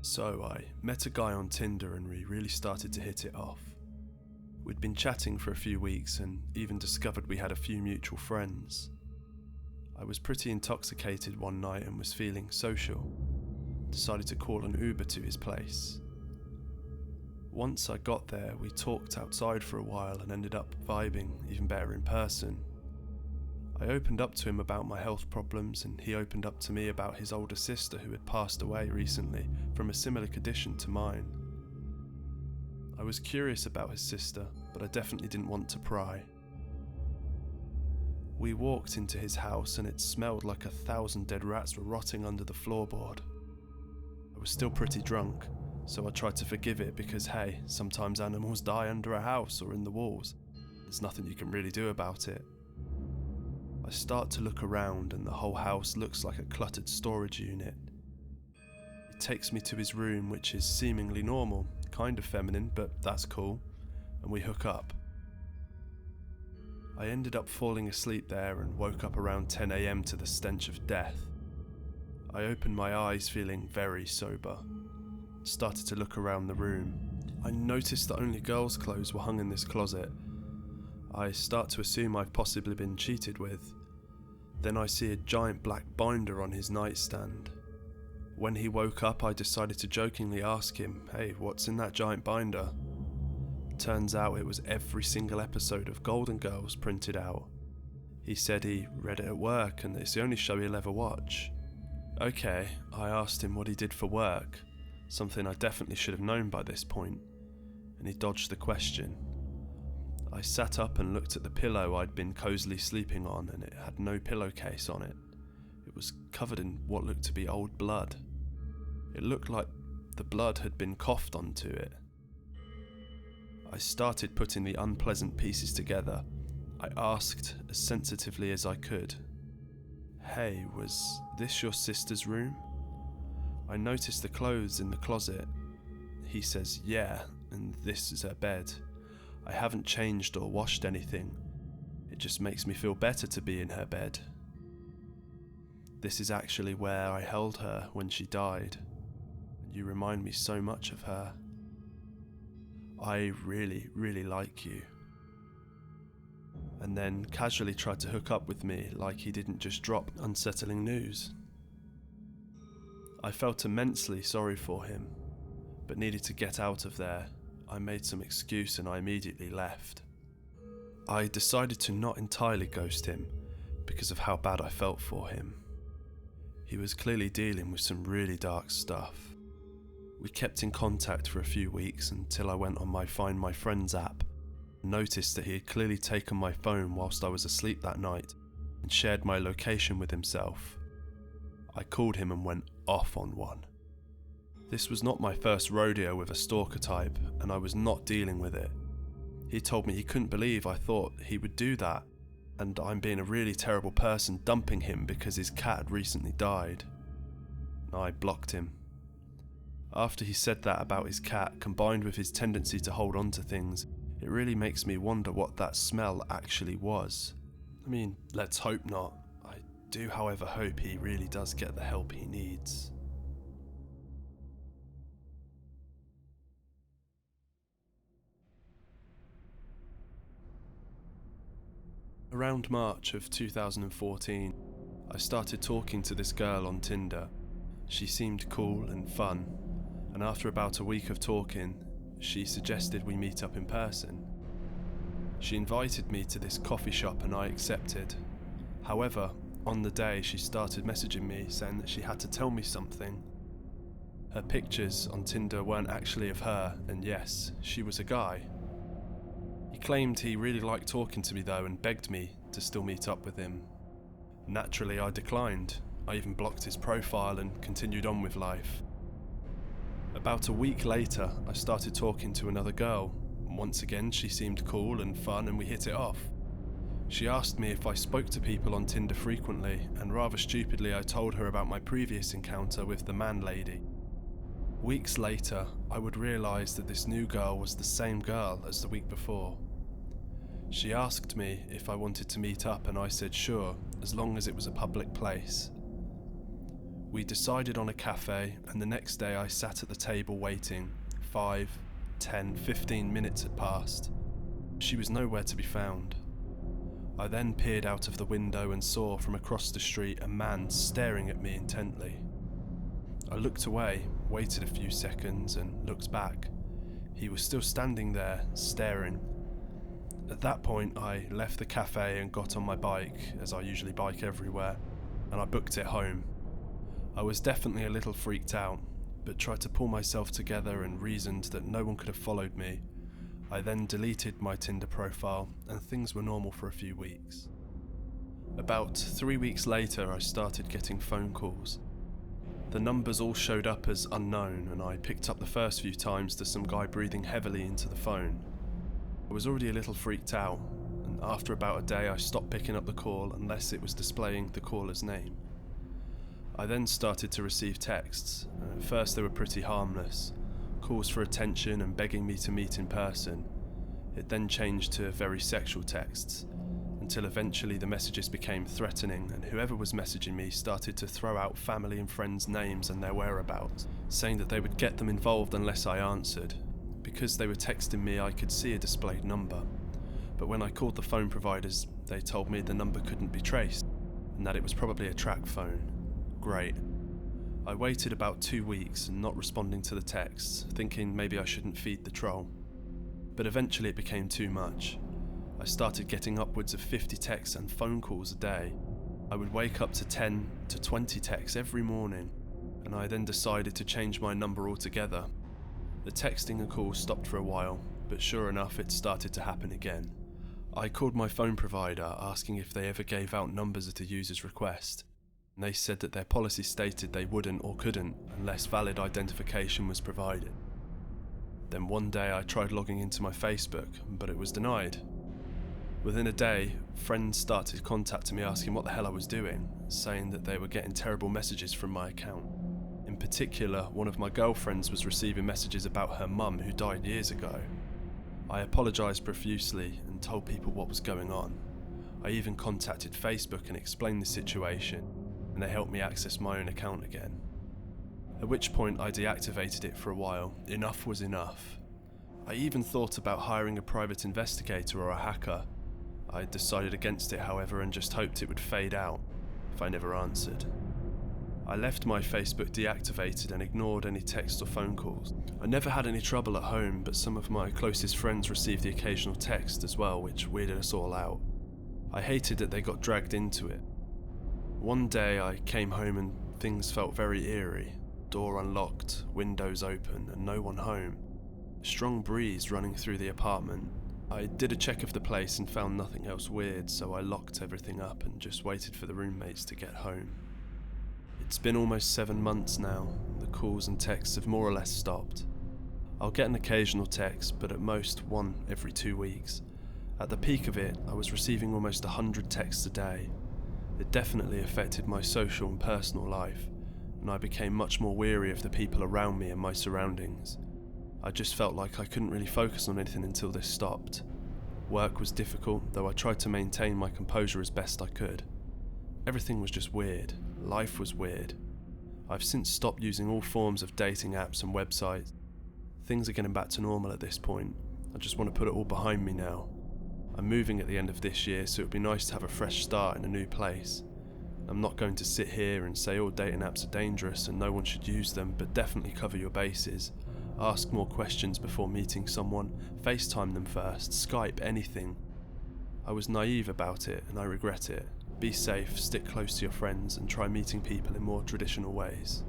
So I met a guy on Tinder and we really started to hit it off. We'd been chatting for a few weeks and even discovered we had a few mutual friends. I was pretty intoxicated one night and was feeling social. Decided to call an Uber to his place. Once I got there, we talked outside for a while and ended up vibing even better in person. I opened up to him about my health problems and he opened up to me about his older sister who had passed away recently from a similar condition to mine. I was curious about his sister, but I definitely didn't want to pry. We walked into his house and it smelled like 1,000 dead rats were rotting under the floorboard. I was still pretty drunk, so I tried to forgive it because hey, sometimes animals die under a house or in the walls. There's nothing you can really do about it. I start to look around and the whole house looks like a cluttered storage unit. He takes me to his room, which is seemingly normal, kind of feminine, but that's cool, and we hook up. I ended up falling asleep there and woke up around 10 AM to the stench of death. I opened my eyes feeling very sober. Started to look around the room. I noticed that only girls' clothes were hung in this closet. I start to assume I've possibly been cheated with. Then I see a giant black binder on his nightstand. When he woke up, I decided to jokingly ask him, "Hey, what's in that giant binder?" Turns out it was every single episode of Golden Girls printed out. He said he read it at work and it's the only show he'll ever watch. Okay, I asked him what he did for work, something I definitely should have known by this point, and he dodged the question. I sat up and looked at the pillow I'd been cosily sleeping on and it had no pillowcase on it. It was covered in what looked to be old blood. It looked like the blood had been coughed onto it. I started putting the unpleasant pieces together. I asked as sensitively as I could, "Hey, was this your sister's room? I noticed the clothes in the closet." He says, "Yeah, and this is her bed. I haven't changed or washed anything. It just makes me feel better to be in her bed. This is actually where I held her when she died. You remind me so much of her. I really, really like you." And then casually tried to hook up with me like he didn't just drop unsettling news. I felt immensely sorry for him, but needed to get out of there. I made some excuse and I immediately left. I decided to not entirely ghost him because of how bad I felt for him. He was clearly dealing with some really dark stuff. We kept in contact for a few weeks until I went on my Find My Friends app and noticed that he had clearly taken my phone whilst I was asleep that night and shared my location with himself. I called him and went off on one. This was not my first rodeo with a stalker type, and I was not dealing with it. He told me he couldn't believe I thought he would do that, and I'm being a really terrible person dumping him because his cat had recently died. I blocked him. After he said that about his cat, combined with his tendency to hold on to things, it really makes me wonder what that smell actually was. I mean, let's hope not. I do, however, hope he really does get the help he needs. Around March of 2014, I started talking to this girl on Tinder. She seemed cool and fun, and after about a week of talking, she suggested we meet up in person. She invited me to this coffee shop and I accepted. However, on the day she started messaging me saying that she had to tell me something. Her pictures on Tinder weren't actually of her, and yes, she was a guy. He claimed he really liked talking to me though and begged me to still meet up with him. Naturally, I declined. I even blocked his profile and continued on with life. About a week later, I started talking to another girl. Once again, she seemed cool and fun and we hit it off. She asked me if I spoke to people on Tinder frequently, and rather stupidly I told her about my previous encounter with the man lady. Weeks later, I would realise that this new girl was the same girl as the week before. She asked me if I wanted to meet up and I said sure, as long as it was a public place. We decided on a cafe, and the next day I sat at the table waiting. 5, 10, 15 minutes had passed. She was nowhere to be found. I then peered out of the window and saw from across the street a man staring at me intently. I looked away, waited a few seconds, and looked back. He was still standing there, staring. At that point, I left the cafe and got on my bike, as I usually bike everywhere, and I booked it home. I was definitely a little freaked out, but tried to pull myself together and reasoned that no one could have followed me. I then deleted my Tinder profile, and things were normal for a few weeks. About 3 weeks later, I started getting phone calls. The numbers all showed up as unknown, and I picked up the first few times to some guy breathing heavily into the phone. I was already a little freaked out, and after about a day I stopped picking up the call unless it was displaying the caller's name. I then started to receive texts, and at first they were pretty harmless, calls for attention and begging me to meet in person. It then changed to very sexual texts, until eventually the messages became threatening, and whoever was messaging me started to throw out family and friends' names and their whereabouts, saying that they would get them involved unless I answered. Because they were texting me, I could see a displayed number, but when I called the phone providers, they told me the number couldn't be traced, and that it was probably a track phone. Great. I waited about 2 weeks and not responding to the texts, thinking maybe I shouldn't feed the troll. But eventually it became too much. I started getting upwards of 50 texts and phone calls a day. I would wake up to 10 to 20 texts every morning, and I then decided to change my number altogether. The texting and calls stopped for a while, but sure enough it started to happen again. I called my phone provider asking if they ever gave out numbers at a user's request, and they said that their policy stated they wouldn't or couldn't unless valid identification was provided. Then one day I tried logging into my Facebook, but it was denied. Within a day, friends started contacting me asking what the hell I was doing, saying that they were getting terrible messages from my account. In particular, one of my girlfriends was receiving messages about her mum who died years ago. I apologised profusely and told people what was going on. I even contacted Facebook and explained the situation, and they helped me access my own account again. At which point I deactivated it for a while. Enough was enough. I even thought about hiring a private investigator or a hacker. I decided against it, however, and just hoped it would fade out if I never answered. I left my Facebook deactivated and ignored any texts or phone calls. I never had any trouble at home, but some of my closest friends received the occasional text as well, which weirded us all out. I hated that they got dragged into it. One day I came home and things felt very eerie. Door unlocked, windows open, and no one home. A strong breeze running through the apartment. I did a check of the place and found nothing else weird, so I locked everything up and just waited for the roommates to get home. It's been almost 7 months now. The calls and texts have more or less stopped. I'll get an occasional text, but at most one every 2 weeks. At the peak of it, I was receiving almost 100 texts a day. It definitely affected my social and personal life, and I became much more weary of the people around me and my surroundings. I just felt like I couldn't really focus on anything until this stopped. Work was difficult, though I tried to maintain my composure as best I could. Everything was just weird. Life was weird. I've since stopped using all forms of dating apps and websites. Things are getting back to normal at this point. I just want to put it all behind me now. I'm moving at the end of this year, so it would be nice to have a fresh start in a new place. I'm not going to sit here and say all dating apps are dangerous and no one should use them, but definitely cover your bases. Ask more questions before meeting someone, FaceTime them first, Skype, anything. I was naive about it and I regret it. Be safe, stick close to your friends, and try meeting people in more traditional ways.